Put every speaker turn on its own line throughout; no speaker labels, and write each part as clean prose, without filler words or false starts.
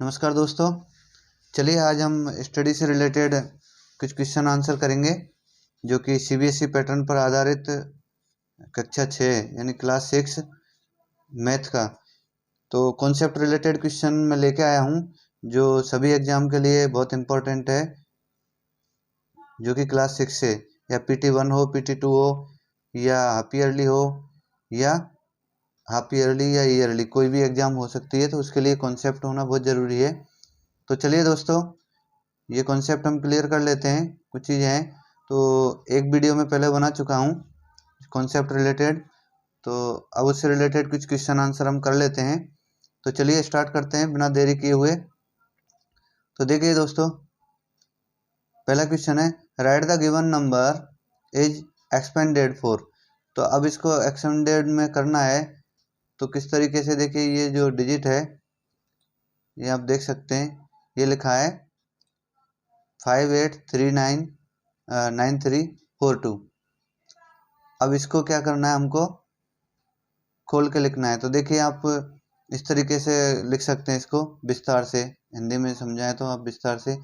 नमस्कार दोस्तों। चलिए आज हम स्टडी से रिलेटेड कुछ क्वेश्चन आंसर करेंगे जो कि सीबीएसई पैटर्न पर आधारित कक्षा 6 यानी क्लास 6 मैथ का तो कॉन्सेप्ट रिलेटेड क्वेश्चन मैं लेके आया हूँ जो सभी एग्जाम के लिए बहुत इम्पोर्टेंट है, जो कि क्लास 6 से या PT1 हो, PT2 हो या हाफ ईयरली हो या हाफ ईयरली या ईयरली, कोई भी एग्जाम हो सकती है। तो उसके लिए कॉन्सेप्ट होना बहुत ज़रूरी है। तो चलिए दोस्तों, ये कॉन्सेप्ट हम क्लियर कर लेते हैं। कुछ चीज़ें हैं तो एक वीडियो में पहले बना चुका हूँ कॉन्सेप्ट रिलेटेड, तो अब उससे रिलेटेड कुछ क्वेश्चन आंसर हम कर लेते हैं। तो चलिए स्टार्ट करते हैं बिना देरी किए हुए। तो देखिए दोस्तों, पहला क्वेश्चन है right the given number is expanded for. तो अब इसको एक्सपेंडेड में करना है तो किस तरीके से, देखिए ये जो डिजिट है ये आप देख सकते हैं, ये लिखा है 58399342। अब इसको क्या करना है, हमको खोल के लिखना है। तो देखिए आप इस तरीके से लिख सकते हैं इसको विस्तार से, हिंदी में समझाएं तो आप विस्तार से।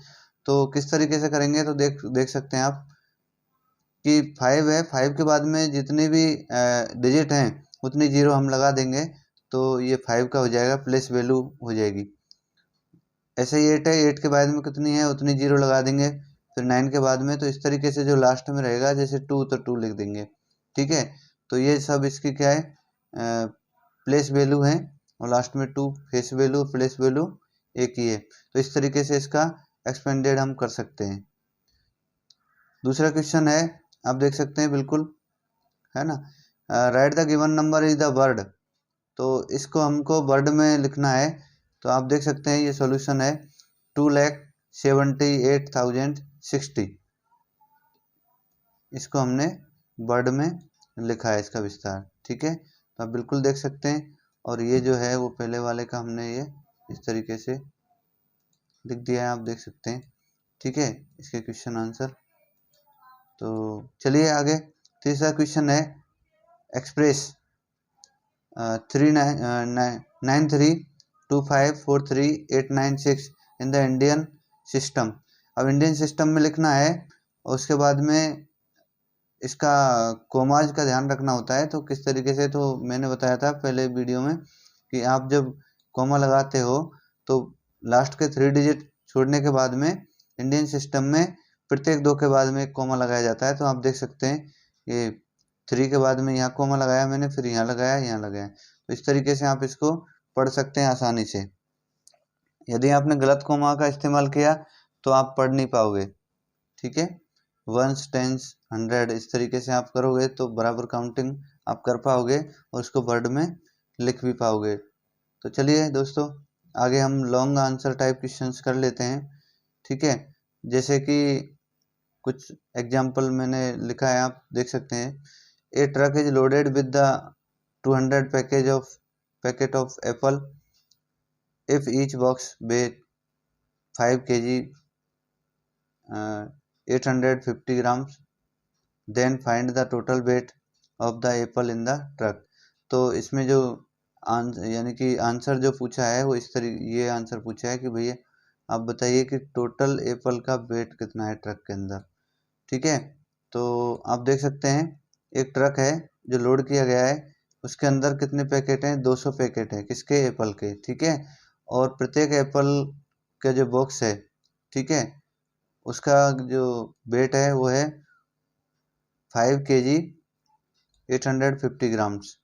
तो किस तरीके से करेंगे तो देख सकते हैं आप कि 5 है, 5 के बाद में जितनी भी डिजिट हैं उतनी जीरो हम लगा देंगे तो ये 5 का हो जाएगा, प्लेस वैल्यू हो जाएगी। ऐसे ही 8 है, 8 के बाद में कितनी है उतनी जीरो लगा देंगे, फिर 9 के बाद में। तो इस तरीके से जो लास्ट में रहेगा, जैसे 2 तो 2 लिख देंगे, ठीक है। तो ये सब इसकी क्या है, प्लेस वैल्यू है, और लास्ट में 2 फेस वैल्यू, प्लेस वैल्यू एक ही है। तो इस तरीके से इसका एक्सपेंडेड हम कर सकते हैं। दूसरा क्वेश्चन है, आप देख सकते हैं बिल्कुल, है ना, right the given number is the word. तो इसको हमको वर्ड में लिखना है। तो आप देख सकते हैं ये सॉल्यूशन है 2,78,060। इसको हमने वर्ड में लिखा है, इसका विस्तार, ठीक है। तो आप बिल्कुल देख सकते हैं, और ये जो है वो पहले वाले का हमने ये इस तरीके से लिख दिया है, आप देख सकते हैं, ठीक है, इसके क्वेश्चन आंसर। तो चलिए आगे, तीसरा क्वेश्चन है express 9325438996 in the Indian system. अब इंडियन सिस्टम में लिखना है, और उसके बाद में इसका कोमाज का ध्यान रखना होता है। तो किस तरीके से, तो मैंने बताया था पहले वीडियो में कि आप जब कोमा लगाते हो तो लास्ट के 3 डिजिट छोड़ने के बाद में इंडियन सिस्टम में प्रत्येक 2 के बाद में एक कोमा लगाया जाता है। तो आप देख सकते हैं ये 3 के बाद में यहाँ कोमा लगाया मैंने, फिर यहाँ लगाया, यहाँ लगाया। तो इस तरीके से आप इसको पढ़ सकते हैं आसानी से। यदि आपने गलत कोमा का इस्तेमाल किया तो आप पढ़ नहीं पाओगे, ठीक है। 1s 10s 100 इस तरीके से आप करोगे तो बराबर काउंटिंग आप कर पाओगे और उसको वर्ड में लिख भी पाओगे। तो चलिए दोस्तों, आगे हम लॉन्ग आंसर टाइप क्वेश्चंस कर लेते हैं, ठीक है। जैसे कि कुछ एग्जांपल मैंने लिखा है, आप देख सकते हैं। A truck is loaded with the 200 packet of apple if each box weight 5 kg 850 grams, then find the total weight of the apple in the truck. तो इसमें जो यानी कि आंसर जो पूछा है वो इस तरीके, ये आंसर पूछा है कि भैया आप बताइए कि टोटल एप्पल का वेट कितना है ट्रक के अंदर, ठीक है। तो आप देख सकते हैं एक ट्रक है जो लोड किया गया है, उसके अंदर कितने पैकेट हैं, 200 पैकेट हैं, किसके, एप्पल के, ठीक है। और प्रत्येक एप्पल का जो बॉक्स है, ठीक है, उसका जो वेट है वो है 5 kg 850 ग्राम्स,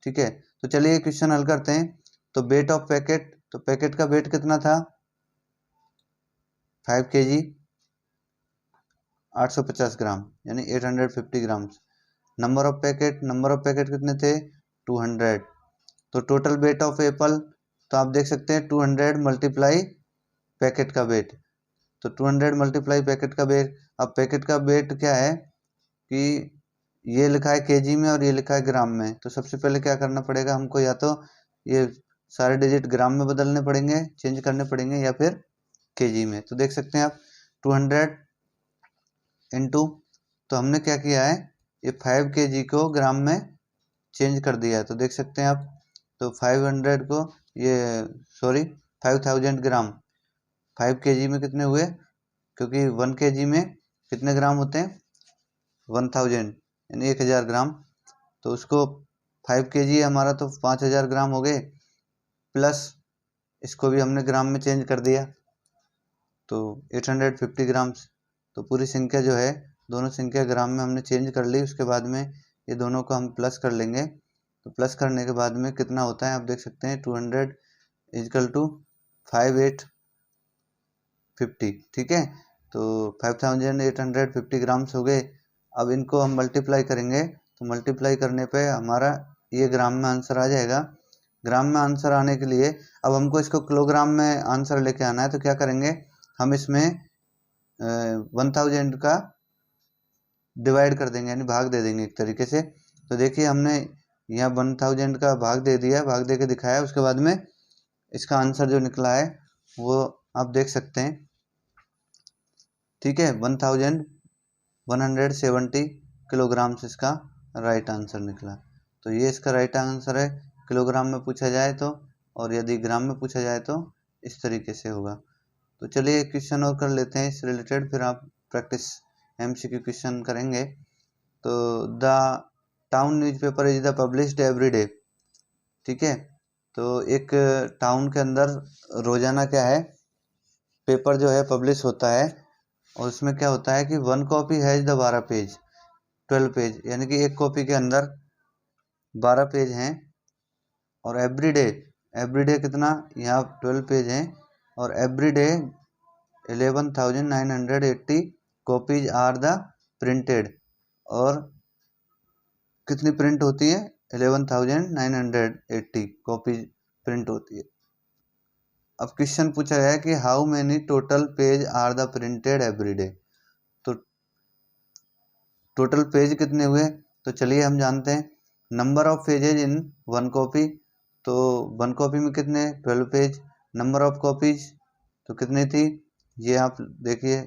ठीक है। तो चलिए क्वेश्चन हल करते हैं। तो वेट ऑफ पैकेट, तो पैकेट का वेट कितना था, 5 kg 850 ग्राम यानी 850 ग्राम्स। नंबर ऑफ पैकेट कितने थे, 200। तो टोटल वेट ऑफ एप्पल, तो आप देख सकते हैं 200 मल्टीप्लाई पैकेट का वेट। तो 200 मल्टीप्लाई पैकेट का वेट। अब पैकेट का वेट क्या है कि ये लिखा है केजी में और ये लिखा है ग्राम में। तो सबसे पहले क्या करना पड़ेगा हमको, या तो ये सारे डिजिट ग्राम में बदलने पड़ेंगे, चेंज करने पड़ेंगे, या फिर केजी में। तो देख सकते हैं आप 200 इंटू, तो हमने क्या किया है, ये 5 kg को ग्राम में चेंज कर दिया है। तो देख सकते हैं आप, तो 500 को ये सॉरी 5000 ग्राम, 5 kg में कितने हुए, क्योंकि 1 kg में कितने ग्राम होते हैं, 1000 यानी 1000 ग्राम। तो उसको 5 kg है हमारा, तो 5000 ग्राम हो गए, प्लस इसको भी हमने ग्राम में चेंज कर दिया तो 850 ग्राम्स। तो पूरी संख्या जो है, दोनों संख्या ग्राम में हमने चेंज कर ली। उसके बाद में ये दोनों को हम प्लस कर लेंगे, तो प्लस करने के बाद में कितना होता है आप देख सकते हैं, 200 इजकल टू 5850, ठीक है। तो 5850 ग्राम्स हो गए। अब इनको हम मल्टीप्लाई करेंगे, तो मल्टीप्लाई करने पे हमारा ये ग्राम में आंसर आ जाएगा। ग्राम में आंसर आने के लिए अब हमको इसको किलोग्राम में आंसर लेके आना है, तो क्या करेंगे, हम इसमें 1000 का डिवाइड कर देंगे, यानी भाग दे देंगे एक तरीके से। तो देखिए हमने यहाँ 1000 का भाग दे दिया, भाग दे के दिखाया। उसके बाद में इसका आंसर जो निकला है वो आप देख सकते हैं, ठीक है। 1170 किलोग्राम से इसका राइट आंसर निकला। तो ये इसका राइट आंसर है, किलोग्राम में पूछा जाए तो, और यदि ग्राम में पूछा जाए तो इस तरीके से होगा। तो चलिए एक क्वेश्चन और कर लेते हैं इस रिलेटेड, फिर आप प्रैक्टिस एमसीक्यू क्वेश्चन करेंगे। तो the town newspaper is the published every day, ठीक है। तो एक टाउन के अंदर रोजाना क्या है, पेपर जो है पब्लिश होता है, और उसमें क्या होता है कि 1 copy has the 12 page, 12 page, यानी कि एक कॉपी के अंदर 12 पेज हैं। और एवरी डे कितना, यहाँ 12 पेज हैं, और every day 11,980 copies are the printed, और कितनी प्रिंट होती है, 11,980 कॉपीज प्रिंट होती है। अब क्वेश्चन पूछा गया है कि how many total page are the printed every day, तो टोटल पेज कितने हुए। तो चलिए हम जानते हैं number of pages in 1 copy, तो 1 कॉपी में कितने, 12 पेज। नंबर ऑफ कॉपीज तो कितनी थी, ये आप देखिए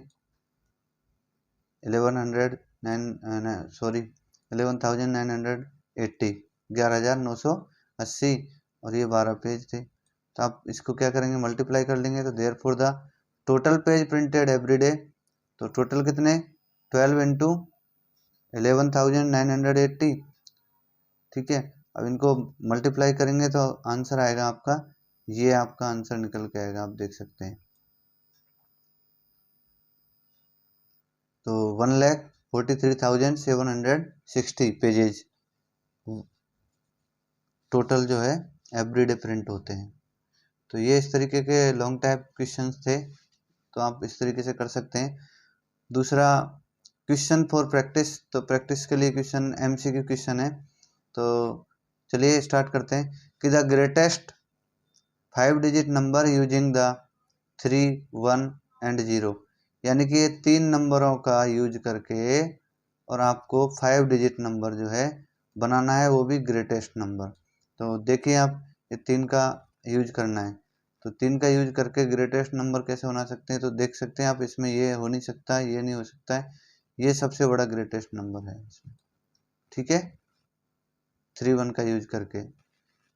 11,980, 11,980, और ये 12 पेज थे। तो आप इसको क्या करेंगे, मल्टीप्लाई कर लेंगे। तो therefore the total page printed every day, तो टोटल कितने, 12 इंटू 11,980, ठीक है। अब इनको मल्टीप्लाई करेंगे तो आंसर आएगा आपका, ये आपका आंसर निकल के आएगा, आप देख सकते हैं। तो 1,43,760 पेजेज टोटल जो है एवरीडे प्रिंट होते हैं। तो ये इस तरीके के लॉन्ग टाइप क्वेश्चंस थे, तो आप इस तरीके से कर सकते हैं। दूसरा क्वेश्चन फॉर प्रैक्टिस, तो प्रैक्टिस के लिए क्वेश्चन एमसीक्यू क्वेश्चन है। तो चलिए स्टार्ट करते हैं कि the greatest 5 digit number using the 3, 1 and 0, यानी कि ये 3 नंबरों का यूज करके और आपको 5 डिजिट नंबर जो है बनाना है, वो भी ग्रेटेस्ट नंबर। तो देखिए आप, ये 3 का यूज करना है, तो 3 का यूज करके ग्रेटेस्ट नंबर कैसे बना सकते हैं, तो देख सकते हैं आप, इसमें ये हो नहीं सकता, ये नहीं हो सकता है, ये सबसे बड़ा ग्रेटेस्ट नंबर है इसमें, ठीक है, 3, 1 का यूज करके,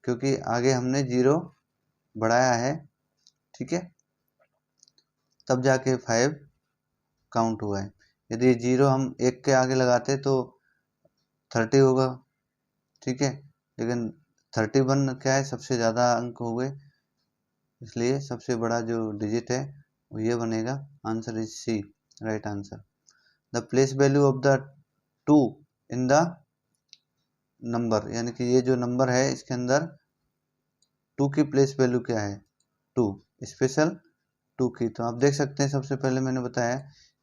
क्योंकि आगे हमने 0 बढ़ाया है, ठीक है, तब जाके 5 काउंट हुआ है। यदि 0 हम 1 के आगे लगाते तो 30 होगा, ठीक है, लेकिन 31 क्या है, सबसे ज़्यादा अंक हो गए, इसलिए सबसे बड़ा जो डिजिट है वो ये बनेगा। Answer is C, right answer. The place value of the 2 in the number, यानी कि ये जो नंबर है इसके अंदर 2 की प्लेस वैल्यू क्या है, 2 स्पेशल 2 की। तो आप देख सकते हैं, सबसे पहले मैंने बताया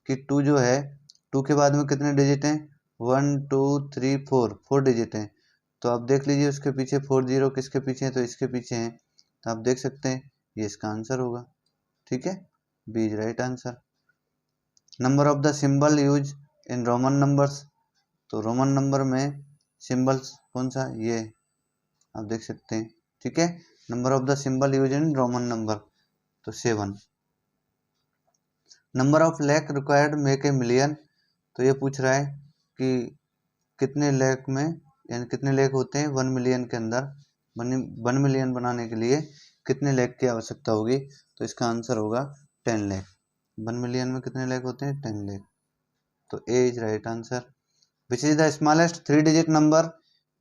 कि 2 जो है, 2 के बाद में कितने डिजिट हैं, 1 2 3 4 डिजिट हैं। तो आप देख लीजिए उसके पीछे 4 0 किसके पीछे हैं, तो इसके पीछे हैं। तो आप देख सकते हैं ये इसका आंसर होगा, ठीक है, B is right answer. Number of the symbol use in Roman numbers, तो रोमन नंबर में सिंबल्स कौन सा, ये आप देख सकते हैं, ठीक है। Number of the symbol use in Roman number, तो 7। Number of lakh required make a million, तो ये पूछ रहा है कि कितने लैख में, यानी कितने लैख होते हैं 1 मिलियन के अंदर, 1 मिलियन बनाने के लिए कितने लाख की आवश्यकता होगी, तो इसका आंसर होगा 10 लाख। 1 मिलियन में कितने लाख होते हैं? 10 लाख। तो A is right answer. Which is the smallest 3 digit number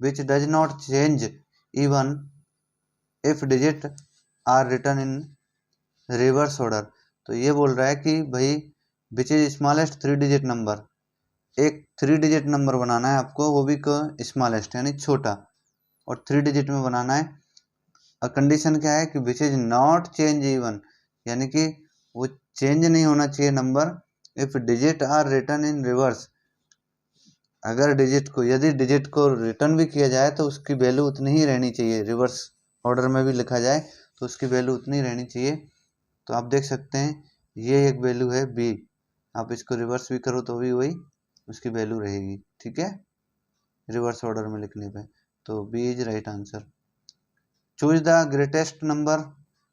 which does not change even if digit are written in reverse order. तो ये बोल रहा है कि भाई which is smallest 3 digit number, एक 3 डिजिट नंबर बनाना है आपको, वो भी स्मॉलेस्ट यानी छोटा, और 3 डिजिट में बनाना है। और कंडीशन क्या है कि which is not change even, यानी कि वो चेंज नहीं होना चाहिए number if digit are written in reverse. अगर यदि डिजिट को रिटर्न भी किया जाए तो उसकी वैल्यू उतनी ही रहनी चाहिए, रिवर्स ऑर्डर में भी लिखा जाए तो उसकी वैल्यू उतनी रहनी चाहिए। तो आप देख सकते हैं ये एक वैल्यू है बी, आप इसको रिवर्स भी करो तो भी वही उसकी वैल्यू रहेगी, ठीक है, रिवर्स ऑर्डर में लिखने पे। तो B is right answer. Choose the greatest number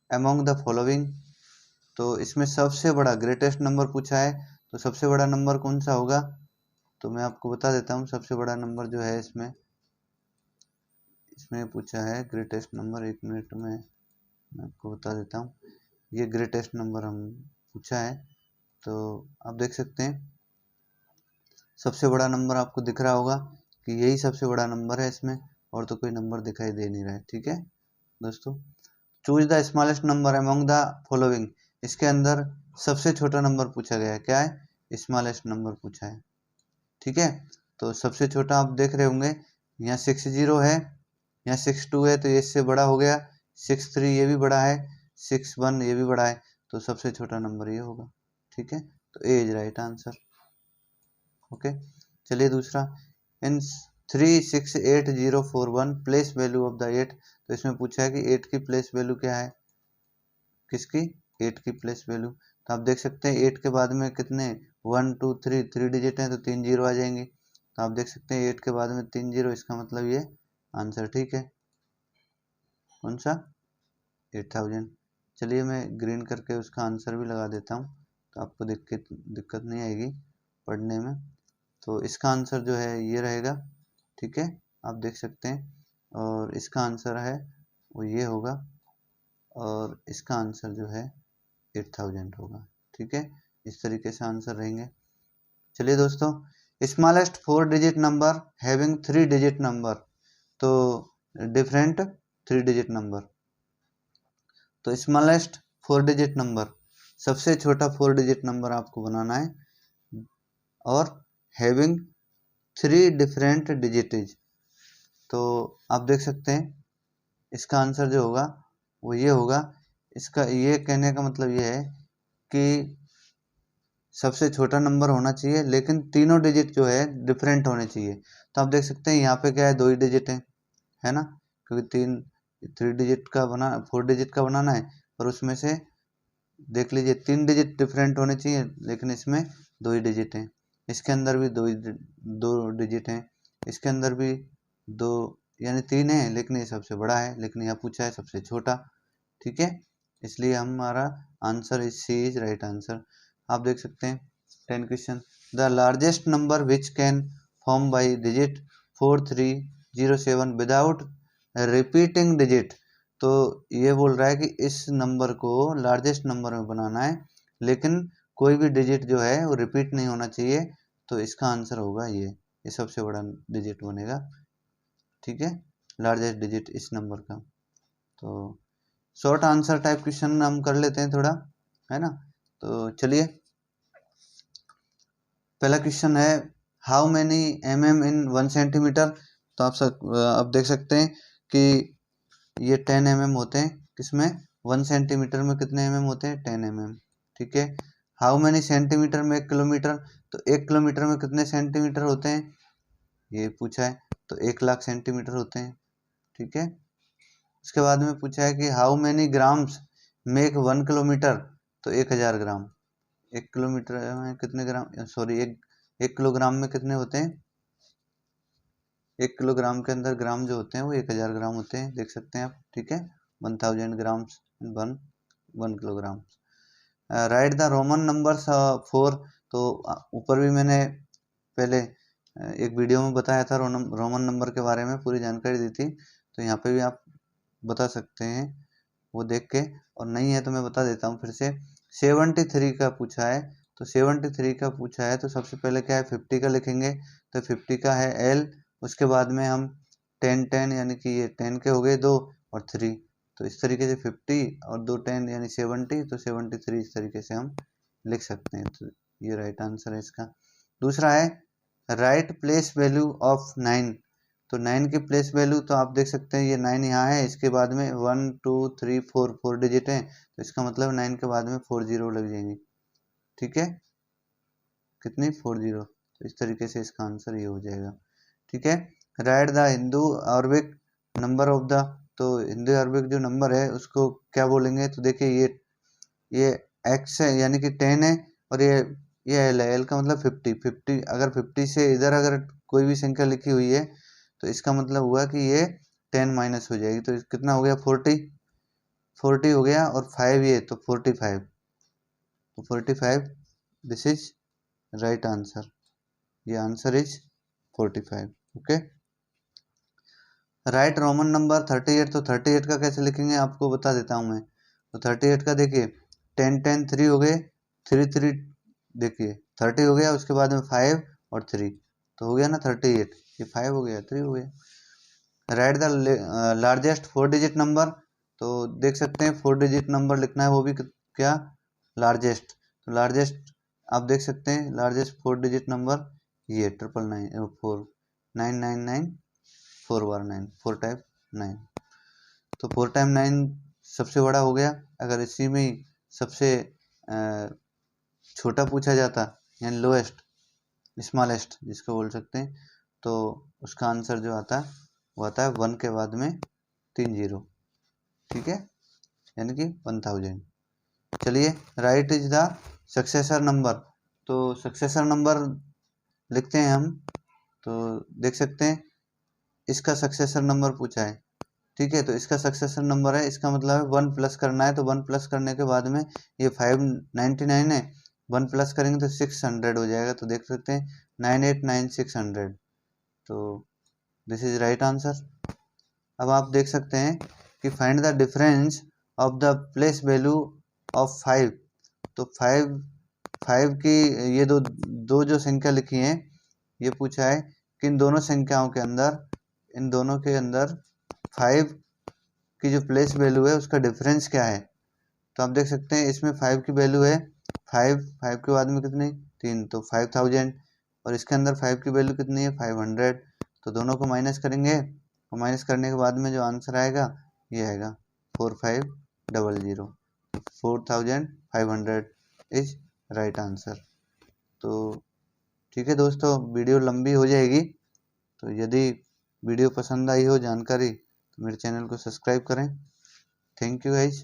among the following. तो इसमें सबसे बड़ा ग्रेटेस्ट नंबर पूछा है, तो सबसे बड़ा नंबर कौन सा होगा? तो मैं आपको बता देता हूँ सबसे बड़ा नंबर जो है इसमें पूछा है ग्रेटेस्ट नंबर। 1 मिनट में मैं आपको बता देता हूँ, ये ग्रेटेस्ट नंबर हम पूछा है। तो आप देख सकते हैं सबसे बड़ा नंबर आपको दिख रहा होगा कि यही सबसे बड़ा नंबर है इसमें, और तो कोई नंबर दिखाई दे नहीं रहा है, ठीक है दोस्तों। Choose the smallest number among the following, इसके अंदर सबसे छोटा नंबर पूछा गया है, क्या है? स्मॉलेस्ट नंबर पूछा है, ठीक है। तो सबसे छोटा आप देख रहे होंगे यहाँ 60 है, यहाँ 62 है, तो ये इससे बड़ा हो गया। 63 ये भी बड़ा है, 61 ये भी बड़ा है, तो सबसे छोटा नंबर ये होगा, ठीक है। तो A is right answer. Okay, चलिए दूसरा, इन 368,041 प्लेस वैल्यू ऑफ द 8। तो इसमें पूछा है कि 8 की प्लेस वैल्यू क्या है, किसकी? 8 की प्लेस वैल्यू। तो आप देख सकते हैं 8 के बाद में कितने 1 2 3 डिजिट हैं, तो 3 जीरो आ जाएंगे। तो आप देख सकते हैं 8 के बाद में 3 जीरो, इसका मतलब ये आंसर ठीक है। कौन सा? 8000। चलिए मैं ग्रीन करके उसका आंसर भी लगा देता हूँ, तो आपको दिक्कत नहीं आएगी पढ़ने में। तो इसका आंसर जो है ये रहेगा, ठीक है, आप देख सकते हैं। और इसका आंसर है वो ये होगा, और इसका आंसर जो है 8000 होगा, ठीक है। इस तरीके से आंसर रहेंगे। चलिए दोस्तों, smallest 4 digit number having 3 digit number, तो डिफरेंट 3 डिजिट नंबर। तो स्मॉलेस्ट 4 डिजिट नंबर, सबसे छोटा 4 डिजिट नंबर आपको बनाना है, और हैविंग 3 डिफरेंट डिजिटेज। तो आप देख सकते हैं इसका आंसर जो होगा वो ये होगा। इसका ये कहने का मतलब ये है कि सबसे छोटा नंबर होना चाहिए, लेकिन तीनों डिजिट जो है डिफरेंट होने चाहिए। तो आप देख सकते हैं यहाँ पे क्या है, 2 ही डिजिट है ना, क्योंकि 3 डिजिट का 4 डिजिट का बनाना है, और उसमें से देख लीजिए 3 डिजिट डिफरेंट होने चाहिए, लेकिन इसमें 2 ही डिजिट हैं। इसके अंदर भी 2 डिजिट हैं, इसके अंदर भी 2, यानी 3 है, लेकिन ये सबसे बड़ा है, लेकिन यह पूछा है सबसे छोटा, ठीक है। इसलिए हमारा answer is C is right answer. आप देख सकते हैं 10 question, the largest number which can form by digit 4307 without repeating digit. तो ये बोल रहा है कि इस नंबर को लार्जेस्ट नंबर में बनाना है, लेकिन कोई भी डिजिट जो है वो रिपीट नहीं होना चाहिए। तो इसका आंसर होगा ये सबसे बड़ा डिजिट बनेगा, ठीक है, लार्जेस्ट डिजिट इस नंबर का। तो शॉर्ट आंसर टाइप क्वेश्चन हम कर लेते हैं थोड़ा, है ना। तो चलिए, पहला क्वेश्चन है how many mm in 1 centimetre. तो आप देख सकते हैं कि ये 10 mm होते हैं, किसमें? 1 सेंटीमीटर में कितने mm होते हैं? 10 mm, ठीक है। हाउ मैनी सेंटीमीटर में 1 किलोमीटर, तो 1 किलोमीटर में कितने सेंटीमीटर होते हैं, ये पूछा है, तो 1,00,000 सेंटीमीटर होते हैं, ठीक है। उसके बाद में पूछा है कि how many grams make 1 kilometre, तो 1000 ग्राम। 1 किलोमीटर में कितने ग्राम, सॉरी 1 किलोग्राम में कितने होते हैं? 1 किलोग्राम के अंदर ग्राम जो होते हैं वो 1000 ग्राम होते हैं, देख सकते हैं आप, ठीक है। 1000 grams in 1 kilogram. Right the Roman numbers 4। तो ऊपर भी मैंने पहले एक वीडियो में बताया था रोमन नंबर के बारे में, पूरी जानकारी दी थी, तो यहाँ पे भी आप बता सकते हैं वो देख के, और नहीं है तो मैं बता देता हूँ फिर से। 73 का पूछा है, तो 73 का पूछा है तो सबसे पहले क्या है 50 का लिखेंगे, तो 50 का है L, उसके बाद में हम 10 10 यानी कि ये 10 के हो गए 2 और 3, तो इस तरीके से 50 और 2 10 यानी 70, तो 73 इस तरीके से हम लिख सकते हैं। तो ये राइट आंसर है इसका। दूसरा है राइट प्लेस वैल्यू ऑफ 9, तो 9 की प्लेस वैल्यू तो आप देख सकते हैं ये 9 यहाँ है, इसके बाद में 1 2 3 4 डिजिट है, तो इसका मतलब 9 के बाद में 4 जीरो लग जाएंगे। ठीक है, कितनी 4 जीरो, तो इस तरीके से इसका आंसर ये हो जाएगा। ठीक है, right the Hindu Arabic number of the, तो हिंदू अरबिक जो नंबर है उसको क्या बोलेंगे, तो देखिए ये x है यानी कि 10 है, और ये l है, l का मतलब 50, अगर 50 से इधर अगर कोई भी संख्या लिखी हुई है तो इसका मतलब हुआ कि ये 10 माइनस हो जाएगी, तो कितना हो गया 40 हो गया, और 5 ये तो 45, तो 45 दिस इज राइट आंसर, ये answer is 45। Okay, right Roman number 38, तो 38 का कैसे लिखेंगे आपको बता देता हूँ मैं। तो 38 का देखिए 10 10 3 हो गए, 3 3 देखिए 30 हो गया, उसके बाद में 5 और 3, तो हो गया ना 38, ये 5 हो गया 3 हो गया। Right the largest 4 digit number, तो देख सकते हैं 4 डिजिट नंबर लिखना है, वो भी क्या लार्जेस्ट, तो लार्जेस्ट आप देख सकते हैं लार्जेस्ट 4 डिजिट नंबर ये 999 4 बार 9 4 टाइप 9, तो 4 टाइम 9 सबसे बड़ा हो गया। अगर इसी में ही सबसे छोटा पूछा जाता यानी लोएस्ट स्मॉलेस्ट जिसको बोल सकते हैं, तो उसका आंसर जो आता है वो आता है 1 के बाद में 3 जीरो। ठीक है, यानी कि 1000। चलिए, right is the successor number, तो सक्सेसर नंबर लिखते हैं हम, तो देख सकते हैं इसका सक्सेसर नंबर पूछा है। ठीक है, तो इसका सक्सेसर नंबर है, इसका मतलब है 1 प्लस करना है, तो 1 प्लस करने के बाद में ये 599 है, 1 प्लस करेंगे तो 600 हो जाएगा, तो देख सकते हैं 989600, तो दिस इज राइट आंसर। अब आप देख सकते हैं कि find the difference of the place value of 5, तो 5 की ये दो जो संख्या लिखी है, ये पूछा है कि इन दोनों संख्याओं के अंदर, इन दोनों के अंदर 5 की जो प्लेस वैल्यू है उसका डिफरेंस क्या है। तो आप देख सकते हैं इसमें 5 की वैल्यू है 5 के बाद में कितनी 3, तो 5000, और इसके अंदर 5 की वैल्यू कितनी है 500, तो दोनों को माइनस करेंगे, और माइनस करने के बाद में जो आंसर आएगा ये आएगा 4500, 4500 इज राइट आंसर। तो ठीक है दोस्तों, वीडियो लंबी हो जाएगी, तो यदि वीडियो पसंद आई हो जानकारी तो मेरे चैनल को सब्सक्राइब करें। Thank you guys.